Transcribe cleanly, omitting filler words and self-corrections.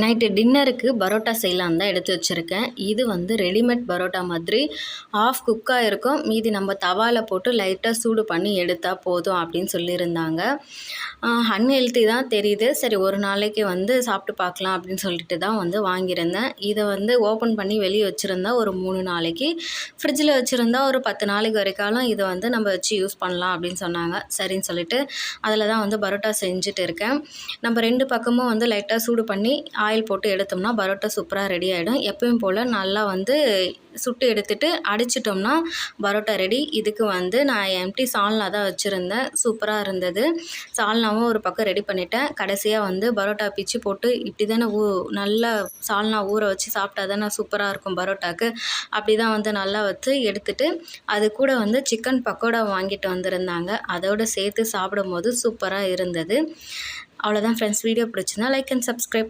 Night டின்னருக்கு பரோட்டா செய்யலான்னு தான் எடுத்து வச்சுருக்கேன். இது வந்து ரெடிமேட் பரோட்டா மாதிரி ஆஃப் குக்காக இருக்கும். மீதி நம்ம தவாவில் போட்டு லைட்டாக சூடு பண்ணி எடுத்தால் போதும் அப்படின்னு சொல்லியிருந்தாங்க. அன்ஹெல்த்தி தான் தெரியுது. சரி ஒரு நாளைக்கு வந்து சாப்பிட்டு பார்க்கலாம் அப்படின்னு சொல்லிட்டு தான் வந்து வாங்கியிருந்தேன். இதை வந்து ஓப்பன் பண்ணி வெளியே வச்சுருந்தா ஒரு 3 நாளைக்கு, ஃப்ரிட்ஜில் வச்சுருந்தா ஒரு 10 நாளைக்கு வரைக்காலும் இதை வந்து நம்ம வச்சு யூஸ் பண்ணலாம் அப்படின்னு சொன்னாங்க. சரின்னு சொல்லிட்டு அதில் தான் வந்து பரோட்டா செஞ்சுட்டு இருக்கேன். நம்ம 2 பக்கமும் வந்து லைட்டாக சூடு பண்ணி ஆயில் போட்டு எடுத்தோம்னா பரோட்டா சூப்பராக ரெடி ஆகிடும். எப்பயும் போல் நல்லா வந்து சுட்டு எடுத்துகிட்டு அடிச்சிட்டோம்னா பரோட்டா ரெடி. இதுக்கு வந்து நான் எம்டி சால்னா தான் வச்சுருந்தேன். சூப்பராக இருந்தது. சால்னாவும் ஒரு பக்கம் ரெடி பண்ணிட்டேன். கடைசியாக வந்து பரோட்டா பிச்சு போட்டு இப்படி தானே நல்லா சால்னா ஊற வச்சு சாப்பிட்டா தானே சூப்பராக இருக்கும் பரோட்டாக்கு. அப்படி தான் வந்து நல்லா வச்சு எடுத்துகிட்டு அது கூட வந்து சிக்கன் பக்கோடா வாங்கிட்டு வந்திருந்தாங்க. அதோடு சேர்த்து சாப்பிடும் போது சூப்பராக இருந்தது. அவ்வளோதான் ஃப்ரெண்ட்ஸ். வீடியோ பிடிச்சிருந்தா லைக் அண்ட் சப்ஸ்கிரைப்